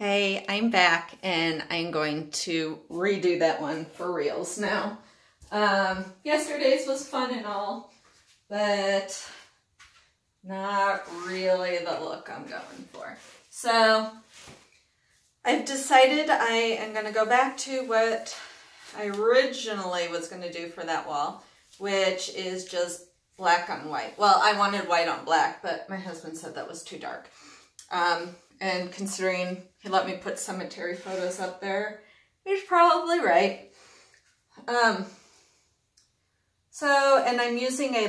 Hey, I'm back and I'm going to redo that one for reals now. Yesterday's was fun and all, but not really the look I'm going for. So I've decided I am going to go back to what I originally was going to do for that wall, which is just black on white. Well, I wanted white on black, but my husband said that was too dark. And considering he let me put cemetery photos up there, he's probably right. And I'm using a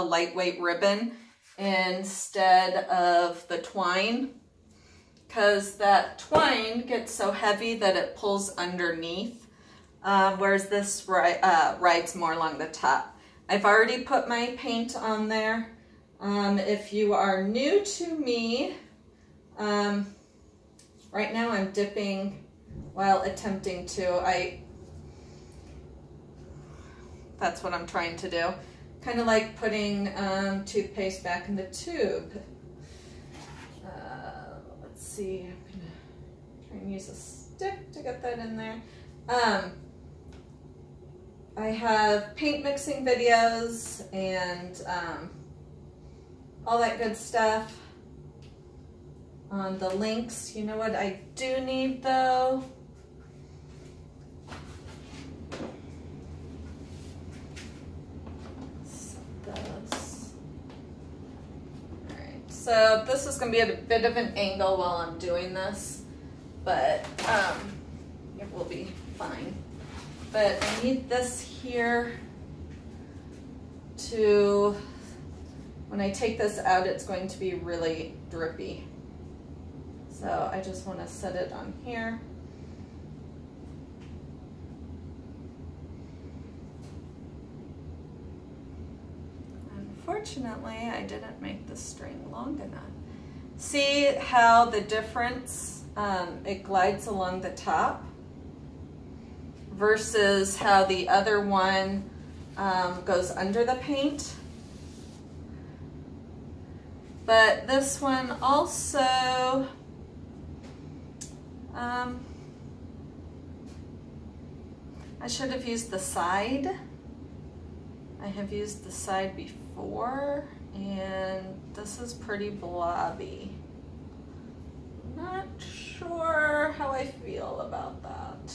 lightweight ribbon instead of the twine, because that twine gets so heavy that it pulls underneath, whereas this rides more along the top. I've already put my paint on there. If you are new to me, right now I'm dipping while attempting to, that's what I'm trying to do. Kind of like putting toothpaste back in the tube. Let's see, I'm gonna try and use a stick to get that in there. I have paint mixing videos and all that good stuff on the links. You know what I do need though? Alright, so this is going to be at a bit of an angle while I'm doing this, but it will be fine. But I need this here to, when I take this out, it's going to be really drippy. So I just want to set it on here. Unfortunately, I didn't make the string long enough. See how the difference, it glides along the top versus how the other one goes under the paint. But this one also, I should have used the side. I have used the side before, and this is pretty blobby. Not sure how I feel about that.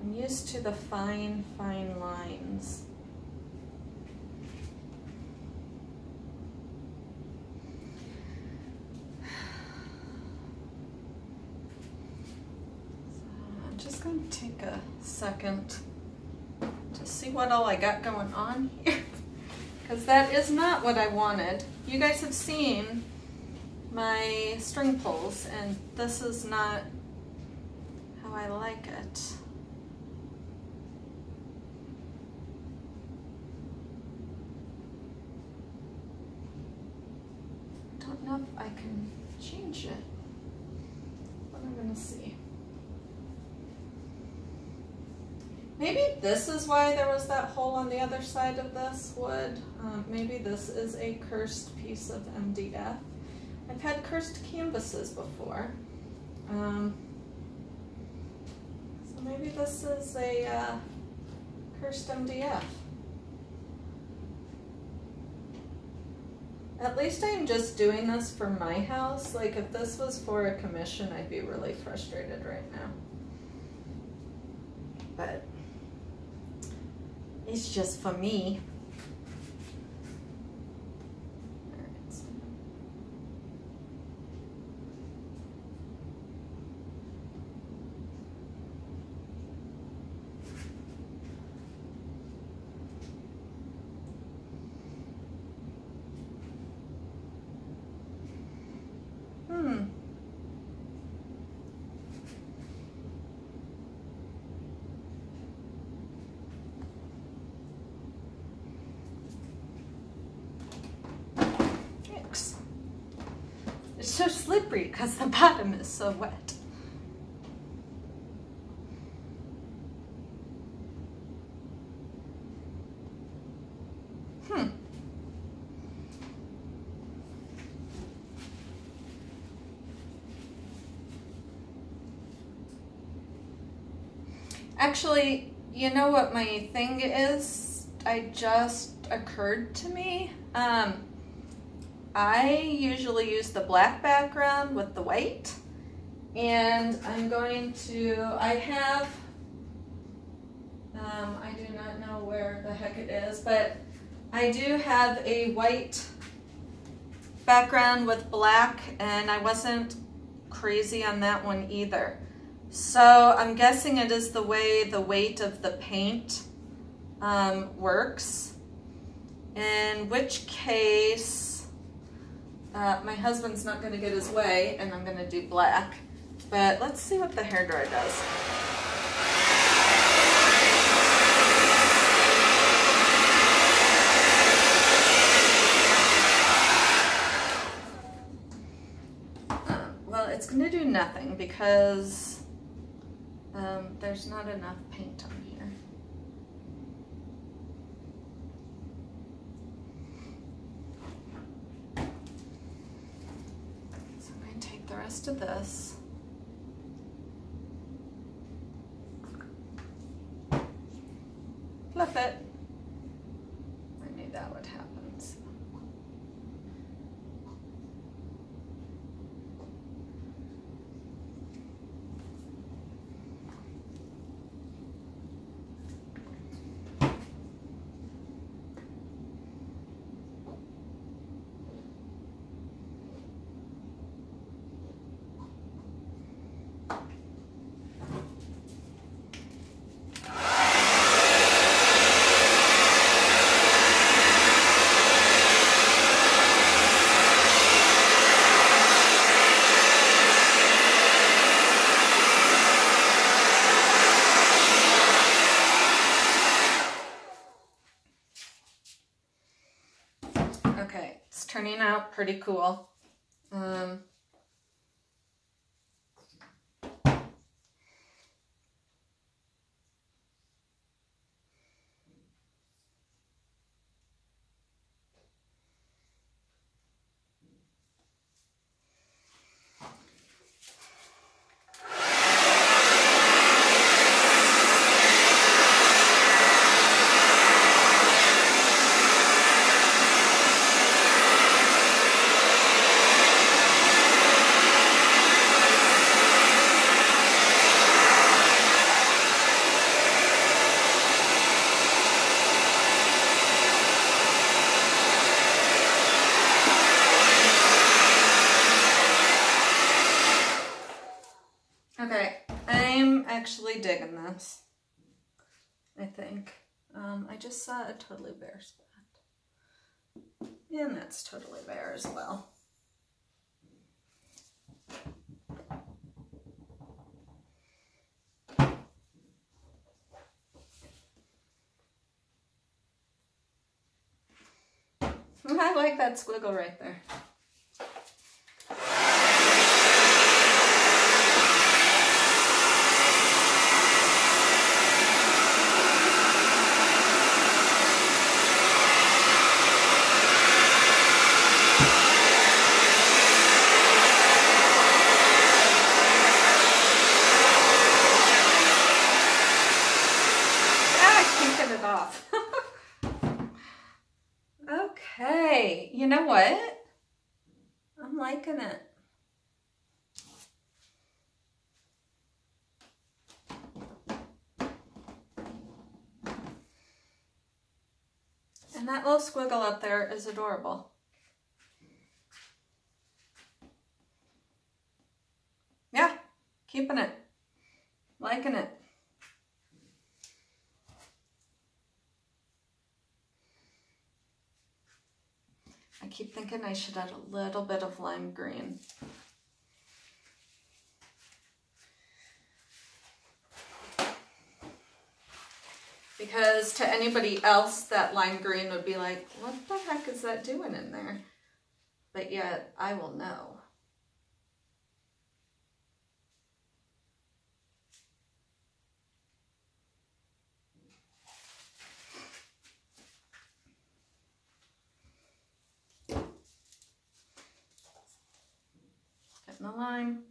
I'm used to the fine, fine lines. I'm to take a second to see what all I got going on here, because that is not what I wanted. You guys have seen my string pulls, and this is not how I like it. I don't know if I can change it, but I'm gonna see. Maybe this is why there was that hole on the other side of this wood. Maybe this is a cursed piece of MDF. I've had cursed canvases before. So maybe this is a cursed MDF. At least I'm just doing this for my house. Like if this was for a commission, I'd be really frustrated right now. But it's just for me. It's so slippery because the bottom is so wet. Actually, you know what my thing is? I just occurred to me. I usually use the black background with the white, and I'm going to, I do not know where the heck it is, but I do have a white background with black, and I wasn't crazy on that one either. So I'm guessing it is the way the weight of the paint works, in which case my husband's not going to get his way and I'm going to do black. But let's see what the hairdryer does. Well, it's going to do nothing because there's not enough paint on here. So I'm going to take the rest of this. Flip it. I knew that would happen. So. Okay, it's turning out pretty cool. Okay, I'm actually digging this, I think. I just saw a totally bare spot. And that's totally bare as well. I like that squiggle right there. Okay, you know what? I'm liking it. And that little squiggle up there is adorable. Yeah, keeping it. Liking it. I keep thinking I should add a little bit of lime green. Because to anybody else, that lime green would be like, what the heck is that doing in there? But yet, I will know. Getting the lime.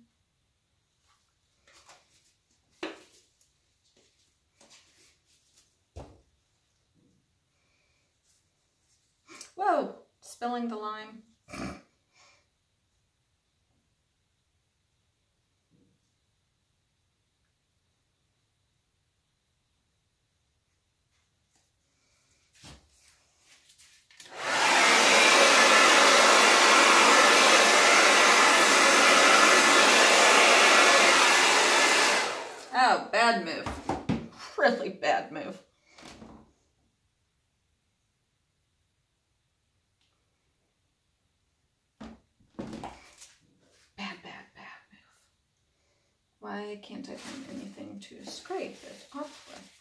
spilling the lime. Oh, bad move. Really bad move. Bad move. Why can't I find anything to scrape it off with?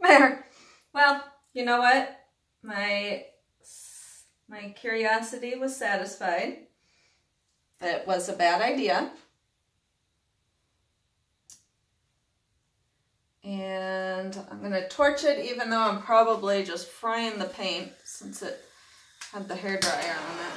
There. Well, you know what? My curiosity was satisfied. It was a bad idea. And I'm going to torch it, even though I'm probably just frying the paint since it had the hairdryer on it.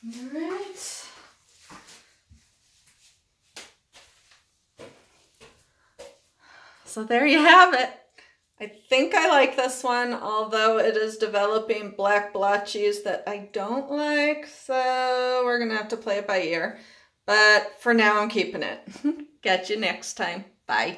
All right. So there you have it. I think I like this one, although it is developing black blotches that I don't like. So we're going to have to play it by ear. But for now, I'm keeping it. Catch you next time. Bye.